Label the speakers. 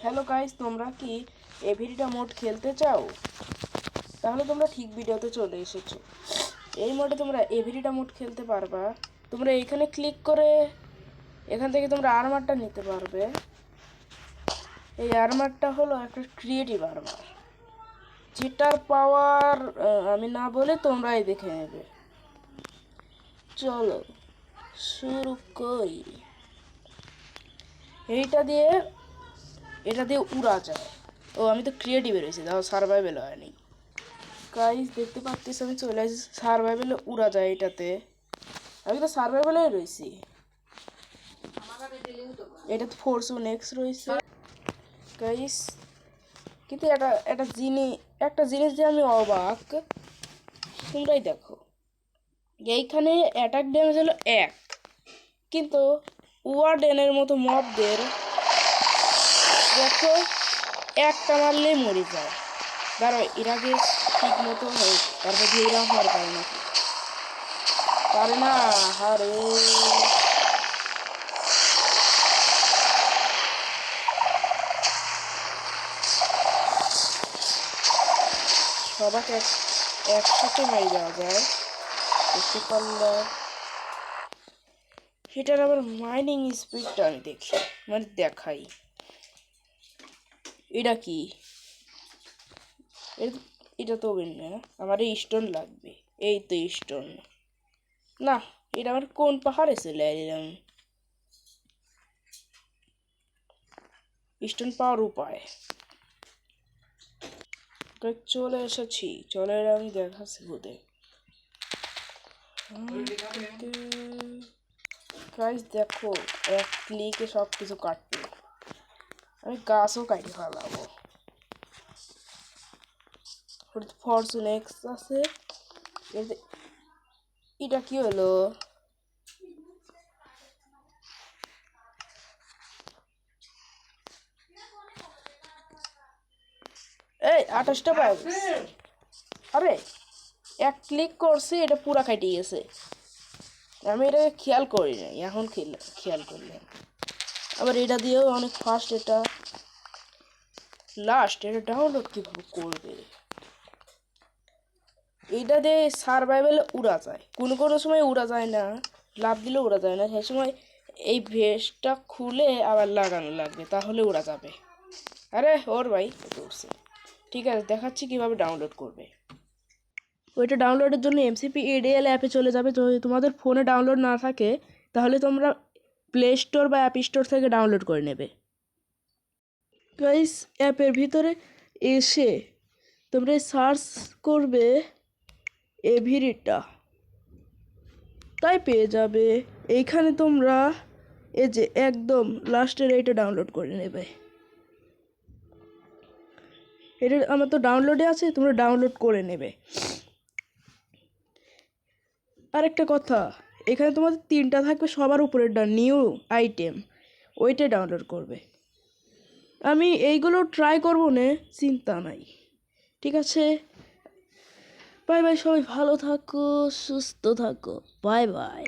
Speaker 1: Hello guys, তোমরা কি এভিরিটা mode খেলতে চাও? তাহলে তোমরা ঠিক ভিডিওতে চলে এসেছো। এই মোডে তোমরা এভিরিটা মোড খেলতে পারবা। তোমরা এখানে ক্লিক করে এখান থেকে তোমরা আর্মারটা নিতে পারবে। এই আর্মারটা হলো একটা ক্রিয়েটিভ আর্মার, যেটার পাওয়ার আমি না বলে তোমরাই দেখে নেবে। চলো শুরু করি। এটা দিয়ে উড়া যায়। ও, আমি তো ক্রিয়েটিভে রয়েছি, তাও সার্ভাইভেল হয়নি। গাইস দেখতে পাচ্ছিস আমি চলে আসি সার্ভাইভেলে, উড়া যায় এটাতে। আমি তো সার্ভাইভেলে রয়েছি। এটাতে ফোরসুন এক্স রয়েছে গাইস। কিন্তু একটা জিনিস যে আমি অবাক, তোমরাই দেখো। এইখানে অ্যাটাক ড্যামেজ হলো 1, কিন্তু ওয়ার্ডেনের মতো মবদের দেখো একটা মারলেই মরে যায়। দাঁড়ো, এর আগে ঠিক মতো হয়, তারপর ধীরা হওয়ার পারে নাকি পারে না। হারে সবাইকে একসাথে মারি দেওয়া যায় দেখতে পারলে। সেটার আবার মাইনিং স্পিডটা আমি দেখি, মানে দেখাই। এটা কি? এটা তো না, আমার এই স্টোন লাগবে। এই তো স্টোন। না, এটা আমার কোন পাহাড়ে চলে এলাম? স্টোন পাওয়ার উপায় চলে এসেছি। চলে আমি দেখাচ্ছি বোধে। গাইস দেখো, এক ক্লিকে সব কিছু কাটবে। আমি গাছও কাটি ফেলাবো। ফরচুন এক্স আছে। এটা কি হলো? এই 28টা পাই। আরে এক ক্লিক করছি, এটা পুরা কাটিয়ে গেছে। আমি এটাকে খেয়াল করি নাই, এখন খেয়াল করলাম। আবার এটা দিয়েও অনেক ফাস্ট। এটা ডাউনলোড কিভাবে করবে? এটা দিয়ে সারভাইভালে উড়া যায়, কোনো সময় উড়া যায় না, লাভ দিলে উড়া যায় না। সেই সময় এই ভেস্টটা খুলে আবার লাগানো লাগবে, তাহলে উড়া যাবে। আরে ওর ভাই উঠছে। ঠিক আছে, দেখাচ্ছি কিভাবে ডাউনলোড করবে। ওইটা ডাউনলোডের জন্য এমসিপি এডিএল অ্যাপে চলে যাবে। যদি তোমাদের ফোনে ডাউনলোড না থাকে, তাহলে তোমরা প্লে স্টোর বা অ্যাপ স্টোর থেকে ডাউনলোড করে নেবে। গাইস, অ্যাপের ভিতরে এসে তোমরা সার্চ করবে এভিরিটা, তাই পেয়ে যাবে। এইখানে তোমরা এই যে একদম লাস্টের এইটা ডাউনলোড করে নেবে। এটা আমার তো ডাউনলোডে আছে, তোমরা ডাউনলোড করে নেবে। আরেকটা কথা, এখানে তোমাদের 3টা থাকবে, সবার উপরেরটা নিউ আইটেম, ওইটাই ডাউনলোড করবে। আমি এইগুলো ট্রাই করবো না, চিন্তা নাই। ঠিক আছে, বাই বাই। সবাই ভালো থাকো, সুস্থ থাকো। Bye bye.